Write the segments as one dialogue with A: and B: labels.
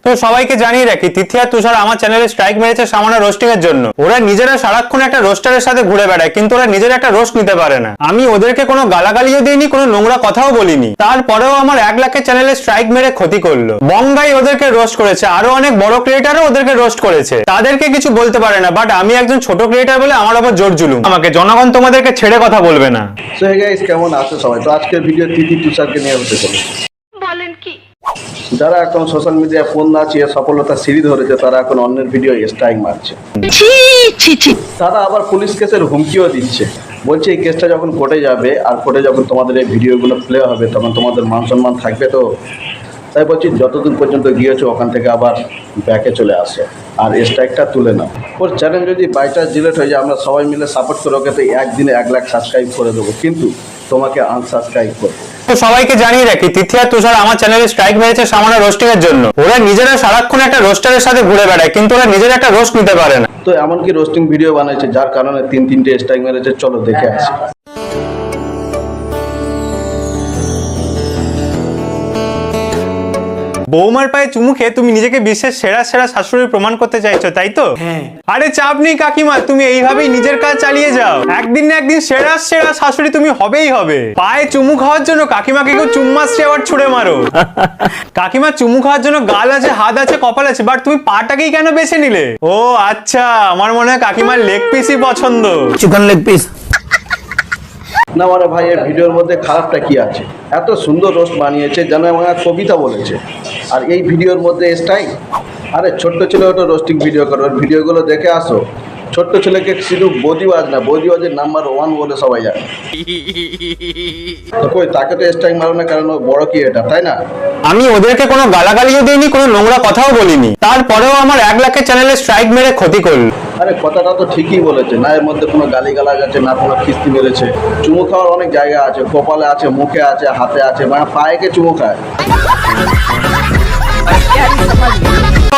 A: তো সবাইকে জানিয়ে রাখি, তিথি আর তুষার আমার চ্যানেলে স্ট্রাইক মেরেছে সামান্য রোস্টিং এর জন্য। ওরা নিজেরা সারাক্ষণ একটা রোস্টারের সাথে ঘুরে বেড়ায়, কিন্তু ওরা নিজের একটা রোস্ট নিতে পারে না। আমি ওদেরকে কোনো গালাগালিও দিইনি, কোনো নোংরা কথাও বলিনি, তারপরেও আমার 1 লাখের চ্যানেলে স্ট্রাইক মেরে ক্ষতি করলো। বঙ্গাই ওদেরকে রোস্ট করেছে, আরো অনেক বড় ক্রিয়েটারও ওদেরকে রোস্ট করেছে, তাদেরকে কিছু বলতে পারে না। বাট আমি একজন ছোট ক্রিয়েটার বলে আমার উপর জোর জুলুম। আমাকে জনগণ তোমাদেরকে ছেড়ে কথা বলবে না।
B: সো হে গাইস, কেমন আছো সবাই? তো আজকের ভিডিও তিথি তুষারকে নিয়ে হতে চলেছে।
C: বলেন কি?
B: যারা এখন সোশ্যাল মিডিয়ায় ফোন নাচিয়ে সফলতা সিঁড়ি ধরেছে, তারা এখন অন্যের ভিডিও স্ট্রাইক মারছে। তারা আবার পুলিশ কেসের হুমকিও দিচ্ছে, বলছে এই কেসটা যখন কোর্টে যাবে আর কোর্টে যখন তোমাদের এই ভিডিওগুলো প্লে হবে, তখন তোমাদের মান সম্মান থাকবে। তো তাই বলছি, যতদিন পর্যন্ত গিয়েছো ওখান থেকে আবার ব্যাকে চলে আসো আর স্ট্রাইকটা তুলে নাও। ওর চ্যানেল যদি বাই চান্স ডিলেট হয়ে যায়, আমরা সবাই মিলে সাপোর্ট করে ওকে তো একদিনে 1 লাখ সাবস্ক্রাইব করে দেবো, কিন্তু তোমাকে আনসাবস্ক্রাইব করবো।
A: তো সবাইকে জানিয়ে রাখি, তিথি আর তুষার আমার চ্যানেলে স্ট্রাইক মেরেছে সামান্য রোস্টিং এর জন্য। ওরা নিজেরা সারাক্ষণ একটা রোস্টারের সাথে ঘুরে বেড়ায়, কিন্তু ওরা নিজের একটা রোস্ট নিতে পারে না।
B: তো এমনকি রোস্টিং ভিডিও বানাইছে, যার কারণে 3-3টে স্ট্রাইক মেরেছে। চলো দেখে আসি।
A: বৌমার পায়ে চুমু খেয়ে তুমি নিজেকে বিশ্বের সেরা সেরা শাশুড়ি প্রমাণ করতে চাইছো, তাই তো? আরে চাপ নেই কাকিমা, তুমি এইভাবেই নিজের কাজ চালিয়ে যাও। একদিন না একদিন সেরা সেরা শাশুড়ি তুমি হবেই হবে। পায়ে চুমু খাওয়ার জন্য কাকিমাকে কেউ চুম্মাশ্রী আবার ছুড়ে মারো। কাকিমা চুমু খাওয়ার জন্য গাল আছে, হাত আছে, কপাল আছে, বাট তুমি পাটাকেই কেন বেছে নিলে? ও আচ্ছা, আমার মনে হয় কাকিমার লেগ পিসই পছন্দ।
D: চিকেন লেগ পিস
B: না মানে ভাই, এই ভিডিওর মধ্যে খারাপটা কি আছে? এত সুন্দর রোস্ট বানিয়েছে, যেন আমার কবিতা বলেছে, আর এই ভিডিওর মধ্যে স্টাইল। আরে ছোট্ট ছেলে ওটা রোস্টিং ভিডিও করো, ওর ভিডিওগুলো দেখে আসো। ছোট্ট ছেলেকে শুধু বৌদিবাজ না, বৌদিবাজের নাম্বার 1 বলে সবাই জানে। তো কই, তাকে তো স্ট্রাইক মারো না, কারণ ও বড় কি এটা, তাই না?
A: আমি ওদেরকে কোনো গালাগালিও দিইনি, কোনো নোংরা কথাও বলিনি, তারপরেও আমার 1 লাখের চ্যানেলে স্ট্রাইক মেরে ক্ষতি করলো।
B: আরে কথাটা তো ঠিকই বলেছে, না এর মধ্যে কোনো গালিগালাজ আছে, না কোনো খিস্তি মেরেছে। চুমু খাওয়ার অনেক জায়গা আছে, কপালে আছে, মুখে আছে, হাতে আছে, মানে পায়েকে চুমু খায়।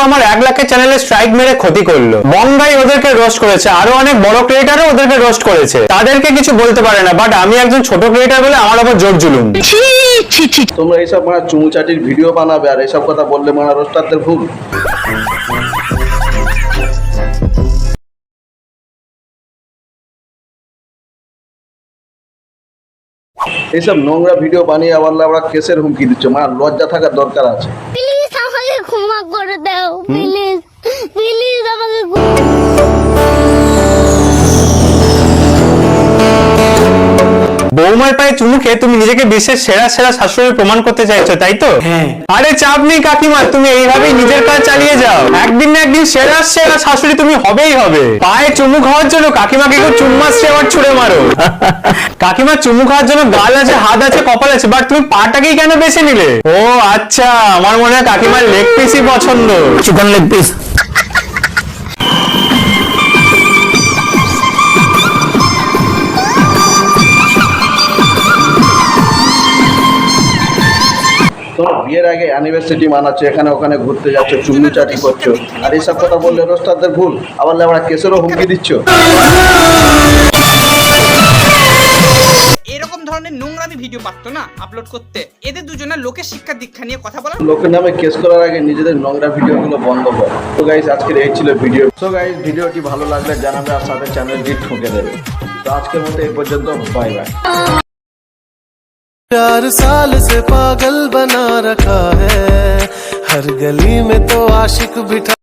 A: আমার 1 লাখের চ্যানেলে স্ট্রাইক মেরে ক্ষতি করলো। বঙ্গাই ওদেরকে রোস্ট করেছে, আরো অনেক বড় ক্রিয়েটারও ওদেরকে রোস্ট করেছে, তাদেরকে কিছু বলতে পারে না। বাট আমি একজন ছোট ক্রিয়েটার বলে আমার উপর জোর জুলুম।
B: তোমরা এইসব মানে চুমুচাটির ভিডিও বানাবে আর এইসব কথা বললে মানে রোস্টারদের ভুল। এইসব নোংরা ভিডিও বানিয়ে আবার আমরা কেসের হুমকি দিচ্ছে, মানে লজ্জা থাকার দরকার আছে।
C: প্লিজ আমাকে ক্ষমা করে দাও, প্লিজ প্লিজ আমাকে
A: বৌমার পায়ে চুমু খেয়ে তুমি নিজেকে বিশ্বের সেরা সেরা শাশুড়ি প্রমাণ করতে চাইছো, তাই তো? আরে চাপ নেই কাকিমা, তুমি এইভাবেই নিজের কাজ চালিয়ে যাও। একদিন না একদিন সেরা সেরা শাশুড়ি তুমি হবেই হবে। পায়ে চুমু খাওয়ার জন্য কাকিমাকে কেউ চুম্মাশ্রী আবার ছুড়ে মারো। কাকিমা চুমু খাওয়ার জন্য গাল আছে, হাত আছে, কপাল আছে, বাট তুমি পাটাকেই কেন বেছে নিলে? ও আচ্ছা, আমার মনে হয় কাকিমার লেগ পিসই পছন্দ।
D: চিকেন লেগ পিস
B: তোমরা বিয়ের আগে অ্যানিভার্সারি মানাচ্ছো, এখানে ওখানে ঘুরতে যাচ্ছ, চুমুচাটি করছো, আর এইসব কথা বললে রোস্টারদের ভুল। আবার আমরা কেসেরও হুমকি দিচ্ছ।
E: এরকম ধরনের নোংরামি ভিডিও পারতো না আপলোড করতে। এদের দুজনের লোকের শিক্ষা দীক্ষা নিয়ে কথা বলা।
B: লোকের নামে কেস করার আগে নিজেদের নোংরা ভিডিওগুলো বন্ধ করো। তো গাইস, আজকের এই ছিল ভিডিও। তো গাইস, ভিডিওটি ভালো লাগলে জানাবে আর সাথে চ্যানেলটি ঠুকে দেবে। তো আজকের মতো এই পর্যন্ত, বাই বাই।
F: 4 साल से पागल बना रखा है, हर गली में तो आशिक बिठा